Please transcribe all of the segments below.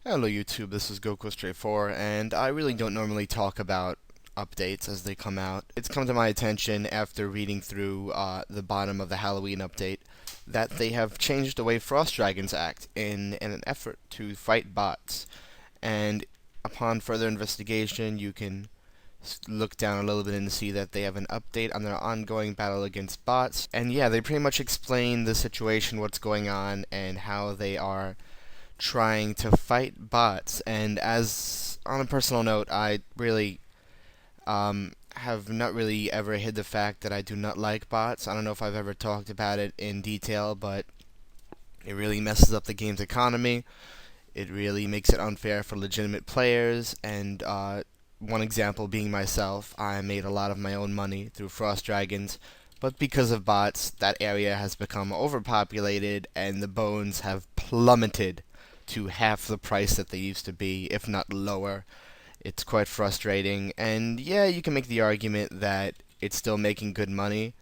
Hello YouTube, this is Goku 4, and I really don't normally talk about updates as they come out. It's come to my attention after reading through the bottom of the Halloween update that they have changed the way Frost Dragons act in an effort to fight bots. And upon further investigation, you can look down a little bit and see that they have an update on their ongoing battle against bots. And yeah, they pretty much explain the situation, what's going on, and how they are trying to fight bots. And as on a personal note, I really have not really ever hid the fact that I do not like bots. I don't know if I've ever talked about it in detail, but it really messes up the game's economy. It really makes it unfair for legitimate players. And one example being myself, I made a lot of my own money through Frost Dragons. But because of bots, that area has become overpopulated and the bones have plummeted to half the price that they used to be, if not lower. It's quite frustrating, and yeah, you can make the argument that it's still making good money,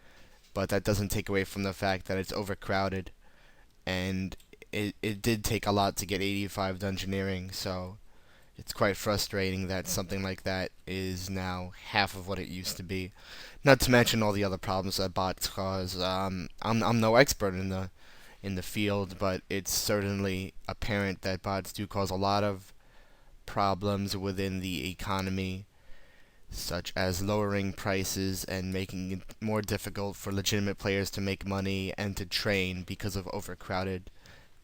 but that doesn't take away from the fact that it's overcrowded, and it did take a lot to get 85 dungeoneering, so it's quite frustrating that something like that is now half of what it used to be. Not to mention all the other problems that bots cause. I'm no expert in the field, but it's certainly apparent that bots do cause a lot of problems within the economy, such as lowering prices and making it more difficult for legitimate players to make money and to train because of overcrowded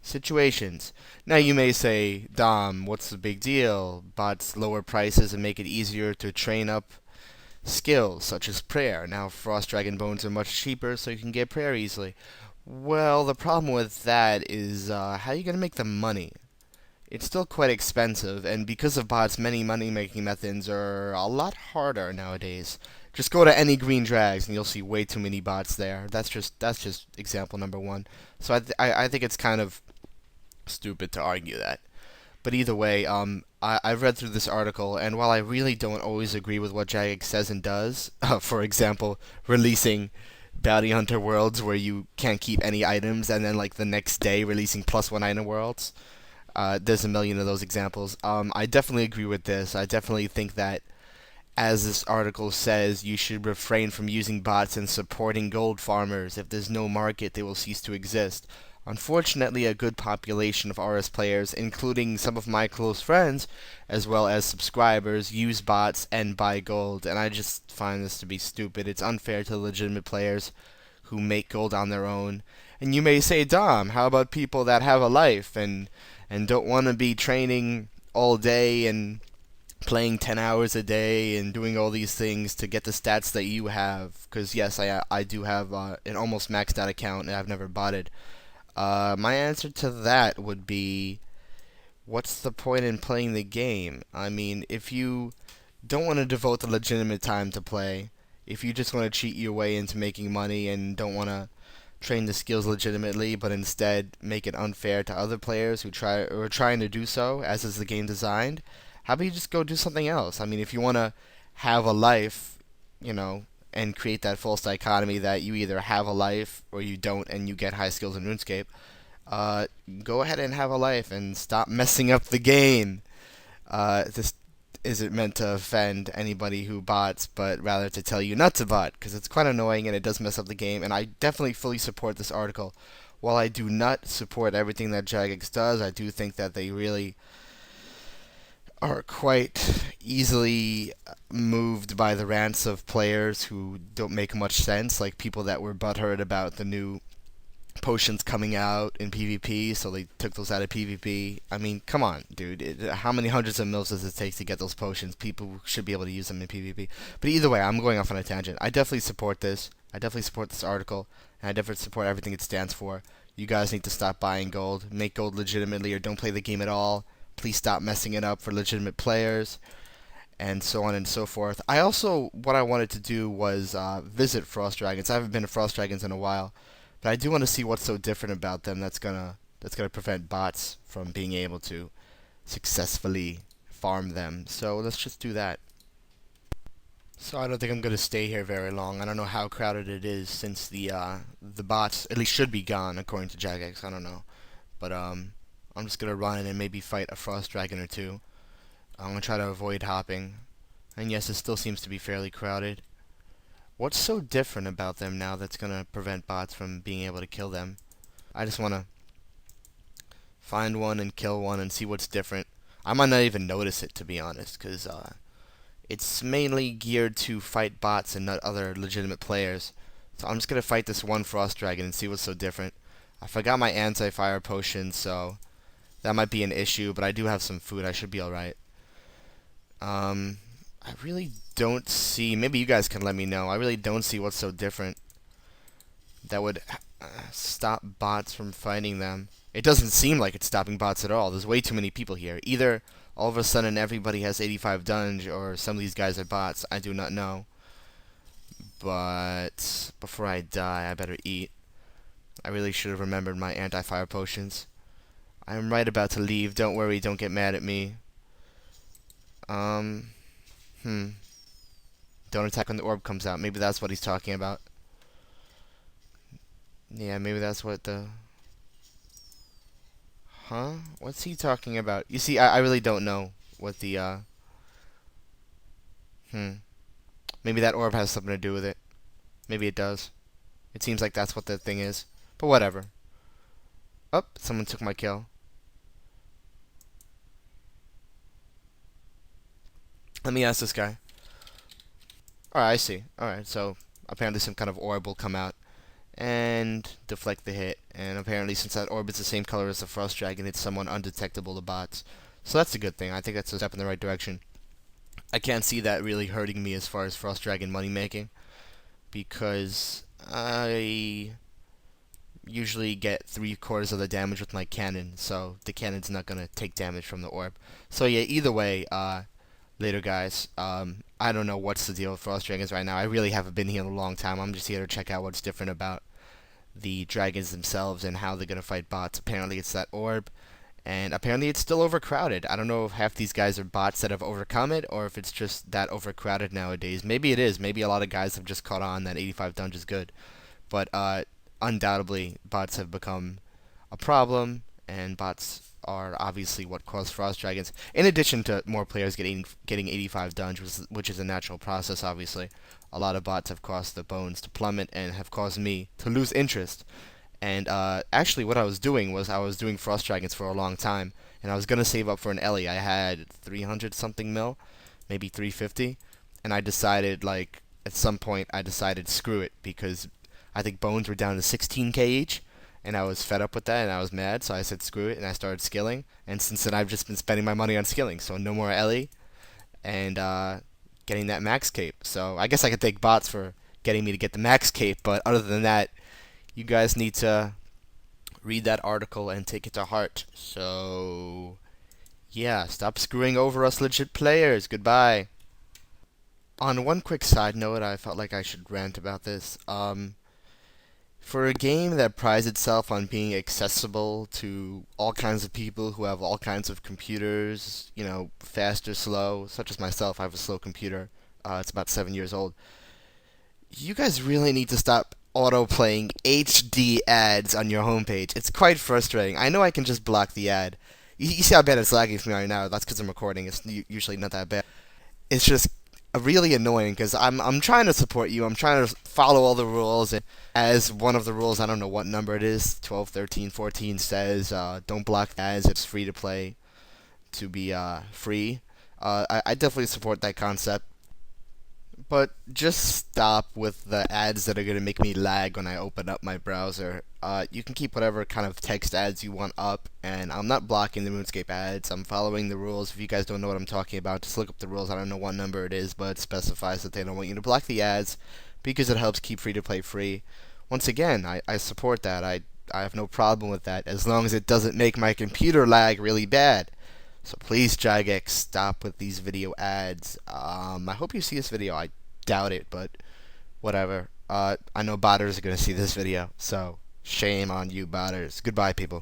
situations. Now you may say, Dom, what's the big deal? Bots lower prices and make it easier to train up skills such as prayer. Now Frost Dragon bones are much cheaper, so you can get prayer easily. Well, the problem with that is how are you going to make the money? It's still quite expensive, and because of bots, many money-making methods are a lot harder nowadays. Just go to any green drags, and you'll see way too many bots there. That's just example number one. So I think it's kind of stupid to argue that. But either way, I've read through this article, and while I really don't always agree with what Jagex says and does, for example, releasing bounty hunter worlds where you can't keep any items, and then like the next day releasing +1 item worlds. There's a million of those examples. I definitely agree with this. I definitely think that, as this article says, you should refrain from using bots and supporting gold farmers. If there's no market, they will cease to exist. Unfortunately, a good population of RS players, including some of my close friends, as well as subscribers, use bots and buy gold, and I just find this to be stupid. It's unfair to legitimate players who make gold on their own. And you may say, Dom, how about people that have a life and don't want to be training all day and playing 10 hours a day and doing all these things to get the stats that you have? Because yes, I do have an almost maxed out account and I've never bought it. My answer to that would be, what's the point in playing the game? I mean, if you don't want to devote the legitimate time to play, if you just want to cheat your way into making money and don't want to train the skills legitimately, but instead make it unfair to other players who are trying to do so, as is the game designed, how about you just go do something else? I mean, if you want to have a life, you know, and create that false dichotomy that you either have a life or you don't, and you get high skills in RuneScape, uh, go ahead and have a life and stop messing up the game. This isn't meant to offend anybody who bots, but rather to tell you not to bot, because it's quite annoying and it does mess up the game, and I definitely fully support this article. While I do not support everything that Jagex does, I do think that they really are quite easily moved by the rants of players who don't make much sense, like people that were butthurt about the new potions coming out in PvP, so they took those out of PvP. I mean, come on, dude. How many hundreds of mils does it take to get those potions? People should be able to use them in PvP. But either way, I'm going off on a tangent. I definitely support this. I definitely support this article, and I definitely support everything it stands for. You guys need to stop buying gold, make gold legitimately, or don't play the game at all. Please stop messing it up for legitimate players, and so on and so forth. What I wanted to do was visit Frost Dragons. I haven't been to Frost Dragons in a while, but I do want to see what's so different about them that's gonna prevent bots from being able to successfully farm them. So let's just do that. So I don't think I'm gonna stay here very long. I don't know how crowded it is since the bots at least should be gone according to Jagex. I don't know, but I'm just gonna run and maybe fight a frost dragon or two. I'm gonna try to avoid hopping. And yes, it still seems to be fairly crowded. What's so different about them now that's gonna prevent bots from being able to kill them? I just wanna find one and kill one and see what's different. I might not even notice it, to be honest, because it's mainly geared to fight bots and not other legitimate players. So I'm just gonna fight this one frost dragon and see what's so different. I forgot my anti-fire potion, so that might be an issue, but I do have some food. I should be alright. I really don't see. Maybe you guys can let me know. I really don't see what's so different that would stop bots from fighting them. It doesn't seem like it's stopping bots at all. There's way too many people here. Either all of a sudden everybody has 85 dunge, or some of these guys are bots. I do not know. But before I die, I better eat. I really should have remembered my anti-fire potions. I am right about to leave. Don't worry. Don't get mad at me. Don't attack when the orb comes out. Maybe that's what he's talking about. Yeah, maybe that's what the... Huh? What's he talking about? You see, I really don't know what the, Maybe that orb has something to do with it. Maybe it does. It seems like that's what the thing is. But whatever. Oh, someone took my kill. Let me ask this guy. Alright, I see. Alright, so apparently some kind of orb will come out and deflect the hit. And apparently, since that orb is the same color as the frost dragon, it's somewhat undetectable to bots. So that's a good thing. I think that's a step in the right direction. I can't see that really hurting me as far as frost dragon money making, because I usually get 3/4 of the damage with my cannon, so the cannon's not gonna take damage from the orb. So yeah, either way, later guys. I don't know what's the deal with frost dragons right now. I really haven't been here in a long time. I'm just here to check out what's different about the dragons themselves and how they're gonna fight bots. Apparently it's that orb, and apparently it's still overcrowded. I don't know if half these guys are bots that have overcome it, or if it's just that overcrowded nowadays. Maybe it is. Maybe a lot of guys have just caught on that 85 dunge is good. But undoubtedly, bots have become a problem, and bots are obviously what cause frost dragons. In addition to more players getting 85 dunge, which is a natural process, obviously. A lot of bots have caused the bones to plummet and have caused me to lose interest. And actually, what I was doing was I was doing frost dragons for a long time, and I was gonna save up for an Ellie. I had 300 something mil, maybe 350, and I decided, like, at some point I decided screw it, because I think bones were down to 16k each, and I was fed up with that and I was mad, so I said screw it and I started skilling. And since then I've just been spending my money on skilling, so no more Ellie and getting that max cape. So I guess I could thank bots for getting me to get the max cape, but other than that, you guys need to read that article and take it to heart. So yeah, stop screwing over us legit players. Goodbye. On one quick side note, I felt like I should rant about this. For a game that prides itself on being accessible to all kinds of people who have all kinds of computers, you know, fast or slow, such as myself, I have a slow computer. It's about 7 years old. You guys really need to stop auto-playing HD ads on your homepage. It's quite frustrating. I know I can just block the ad. You see how bad it's lagging for me right now. That's because I'm recording. It's usually not that bad. It's just really annoying because I'm trying to support you. I'm trying to follow all the rules. And as one of the rules, I don't know what number it is, 12, 13, 14 says, don't block ads. It's free to play to be free. I definitely support that concept. But just stop with the ads that are going to make me lag when I open up my browser. You can keep whatever kind of text ads you want up, and I'm not blocking the RuneScape ads. I'm following the rules. If you guys don't know what I'm talking about, just look up the rules. I don't know what number it is, but it specifies that they don't want you to block the ads because it helps keep free-to-play free. Once again, I support that. I have no problem with that as long as it doesn't make my computer lag really bad. So please, Jagex, stop with these video ads. I hope you see this video. I doubt it, but whatever. I know botters are going to see this video, so shame on you, botters. Goodbye, people.